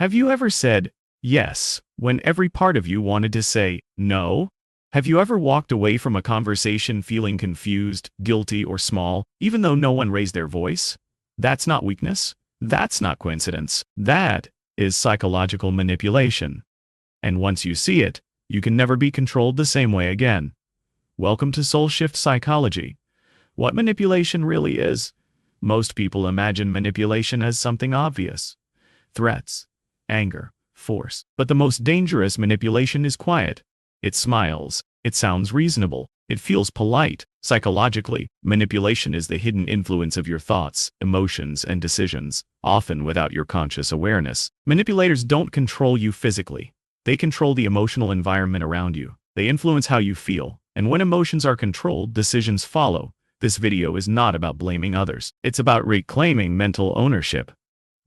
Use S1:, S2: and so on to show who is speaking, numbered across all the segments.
S1: Have you ever said yes when every part of you wanted to say no? Have you ever walked away from a conversation feeling confused, guilty, or small, even though no one raised their voice? That's not weakness. That's not coincidence. That is psychological manipulation. And once you see it, you can never be controlled the same way again. Welcome to Soul Shift Psychology. What manipulation really is? Most people imagine manipulation as something obvious. Threats, anger, force. But the most dangerous manipulation is quiet. It smiles. It sounds reasonable. It feels polite. Psychologically, manipulation is the hidden influence of your thoughts, emotions, and decisions, often without your conscious awareness. Manipulators don't control you physically. They control the emotional environment around you. They influence how you feel. And when emotions are controlled, decisions follow. This video is not about blaming others. It's about reclaiming mental ownership.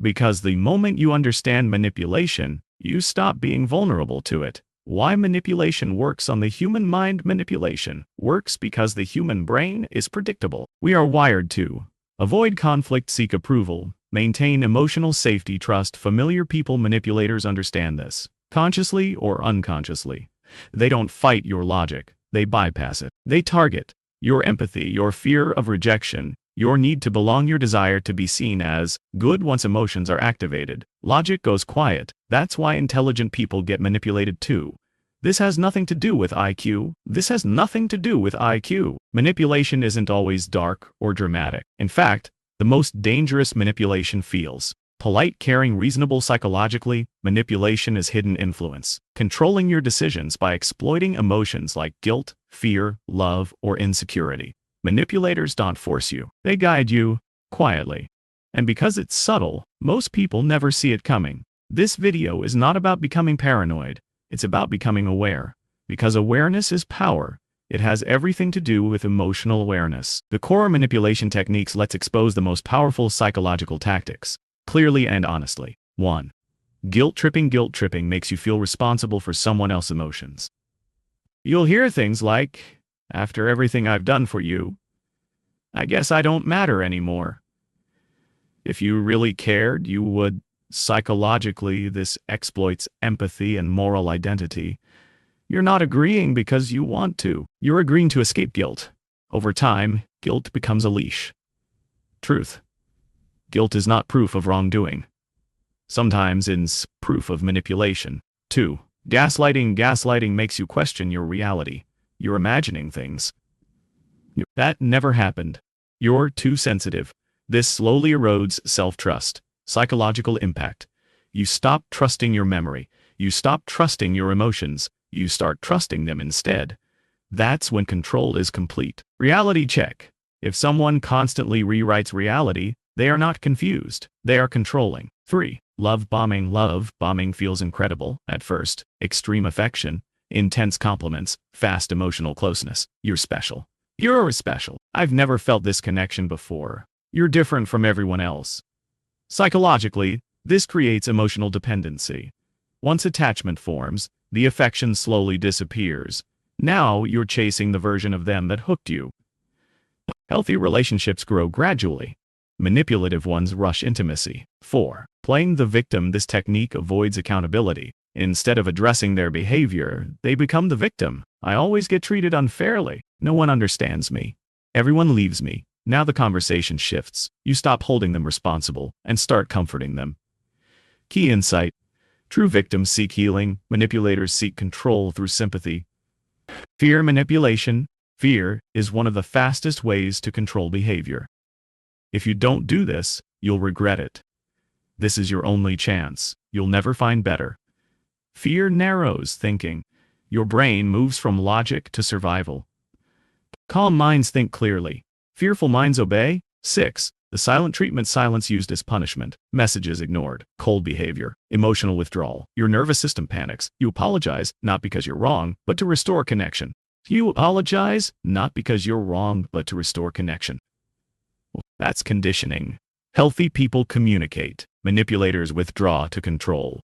S1: Because the moment you understand manipulation, you stop being vulnerable to it. Why manipulation works on the human mind? Manipulation works because the human brain is predictable. We are wired to avoid conflict, seek approval, maintain emotional safety, trust familiar people. Manipulators understand this, consciously or unconsciously. They don't fight your logic, they bypass it. They target your empathy, your fear of rejection, your need to belong, your desire to be seen as good. Once emotions are activated, logic goes quiet. That's why intelligent people get manipulated too. This has nothing to do with IQ. This has nothing to do with IQ. Manipulation isn't always dark or dramatic. In fact, the most dangerous manipulation feels polite, caring, reasonable. Psychologically, manipulation is hidden influence, controlling your decisions by exploiting emotions like guilt, fear, love, or insecurity. Manipulators don't force you. They guide you quietly. And because it's subtle, most people never see it coming. This video is not about becoming paranoid. It's about becoming aware. Because awareness is power. It has everything to do with emotional awareness. The core manipulation techniques. Let's expose the most powerful psychological tactics, clearly and honestly. 1. Guilt tripping. Guilt tripping makes you feel responsible for someone else's emotions. You'll hear things like, "After everything I've done for you, I guess I don't matter anymore. If you really cared, you would." Psychologically, this exploits empathy and moral identity. You're not agreeing because you want to. You're agreeing to escape guilt. Over time, guilt becomes a leash. Truth. Guilt is not proof of wrongdoing. Sometimes it's proof of manipulation. 2. Gaslighting. Gaslighting makes you question your reality. You're imagining things that never happened. You're too sensitive. This slowly erodes self-trust. Psychological impact. You stop trusting your memory. You stop trusting your emotions. You start trusting them instead. That's when control is complete. Reality check. If someone constantly rewrites reality, they are not confused. They are controlling. 3. Love bombing. Love bombing feels incredible at first. Extreme affection, intense compliments, fast emotional closeness. You're special. You're special. I've never felt this connection before. You're different from everyone else. Psychologically, this creates emotional dependency. Once attachment forms, the affection slowly disappears. Now you're chasing the version of them that hooked you. Healthy relationships grow gradually. Manipulative ones rush intimacy. 4. Playing the victim. This technique avoids accountability. Instead of addressing their behavior, they become the victim. I always get treated unfairly. No one understands me. Everyone leaves me. Now the conversation shifts. You stop holding them responsible and start comforting them. Key insight. True victims seek healing. Manipulators seek control through sympathy. Fear manipulation. Fear is one of the fastest ways to control behavior. If you don't do this, you'll regret it. This is your only chance. You'll never find better. Fear narrows thinking. Your brain moves from logic to survival. Calm minds think clearly. Fearful minds obey. 6. The silent treatment. Silence used as punishment. Messages ignored. Cold behavior. Emotional withdrawal. Your nervous system panics. You apologize, not because you're wrong, but to restore connection. You apologize, not because you're wrong, but to restore connection. That's conditioning. Healthy people communicate. Manipulators withdraw to control.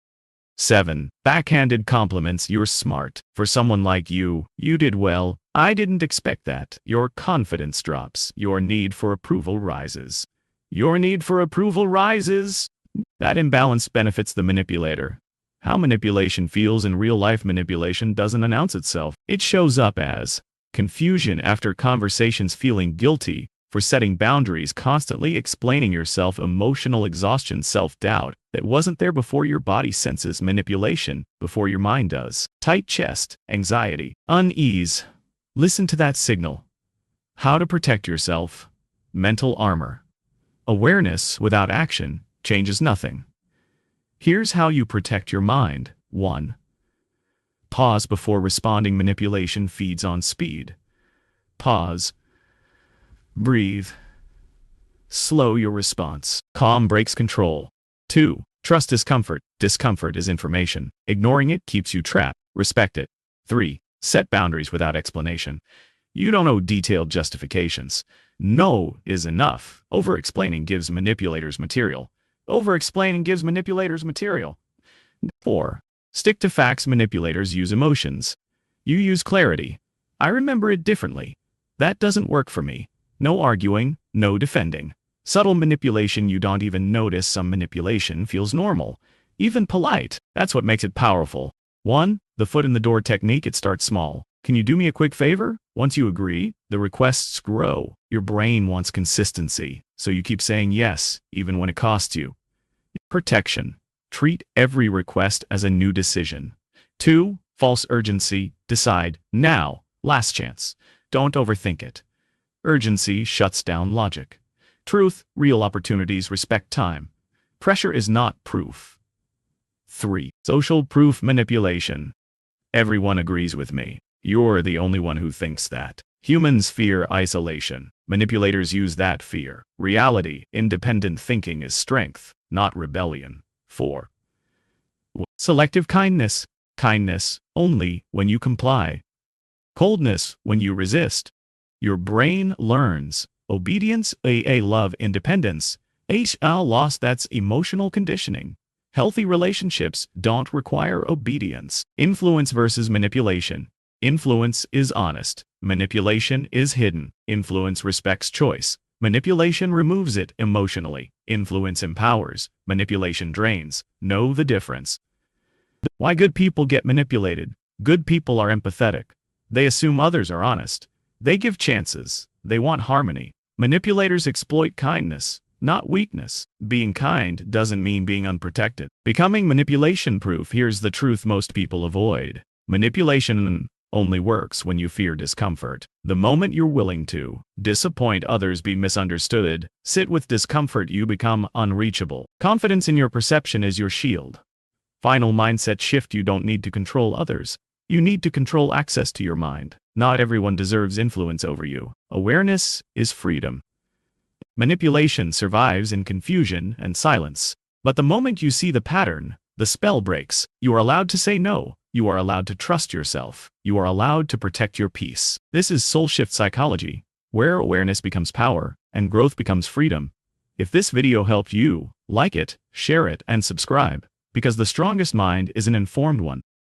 S1: 7. Backhanded compliments. You're smart. For someone like you, you did well. I didn't expect that. Your confidence drops. Your need for approval rises. Your need for approval rises. That imbalance benefits the manipulator. How manipulation feels in real life: manipulation doesn't announce itself. It shows up as confusion after conversations, feeling guilty for setting boundaries, constantly explaining yourself, emotional exhaustion, self-doubt that wasn't there before. Your body senses manipulation before your mind does. Tight chest, anxiety, unease. Listen to that signal. How to protect yourself. Mental armor. Awareness without action changes nothing. Here's how you protect your mind. 1. Pause before responding. Manipulation feeds on speed. Pause. Breathe. Slow your response. Calm breaks control. 2. Trust discomfort. Discomfort is information. Ignoring it keeps you trapped. Respect it. 3. Set boundaries without explanation. You don't owe detailed justifications. No is enough. Over-explaining gives manipulators material. Over-explaining gives manipulators material. 4. Stick to facts. Manipulators use emotions. You use clarity. I remember it differently. That doesn't work for me. No arguing, no defending. Subtle manipulation you don't even notice. Some manipulation feels normal, even polite. That's what makes it powerful. 1. The foot in the door technique. It starts small. Can you do me a quick favor? Once you agree, the requests grow. Your brain wants consistency, so you keep saying yes, even when it costs you. Protection. Treat every request as a new decision. 2. False urgency. Decide now. Last chance. Don't overthink it. Urgency shuts down logic. Truth. Real opportunities respect time. Pressure is not proof. 3. Social proof. Manipulation. Everyone agrees with me. You're the only one who thinks that. Humans fear isolation. Manipulators use that fear. Reality. Independent thinking is strength, not rebellion. 4. Selective kindness. Kindness only when you comply. Coldness when you resist. Your brain learns. Obedience, love, independence. Loss, that's emotional conditioning. Healthy relationships don't require obedience. Influence versus manipulation. Influence is honest. Manipulation is hidden. Influence respects choice. Manipulation removes it emotionally. Influence empowers. Manipulation drains. Know the difference. Why good people get manipulated. Good people are empathetic. They assume others are honest. They give chances. They want harmony. Manipulators exploit kindness, not weakness. Being kind doesn't mean being unprotected. Becoming manipulation-proof. Here's the truth most people avoid. Manipulation only works when you fear discomfort. The moment you're willing to disappoint others, be misunderstood, sit with discomfort, you become unreachable. Confidence in your perception is your shield. Final mindset shift. You don't need to control others. You need to control access to your mind. Not everyone deserves influence over you. Awareness is freedom. Manipulation survives in confusion and silence. But the moment you see the pattern, the spell breaks. You are allowed to say no. You are allowed to trust yourself. You are allowed to protect your peace. This is Soul Shift Psychology, where awareness becomes power and growth becomes freedom. If this video helped you, like it, share it, and subscribe, because the strongest mind is an informed one.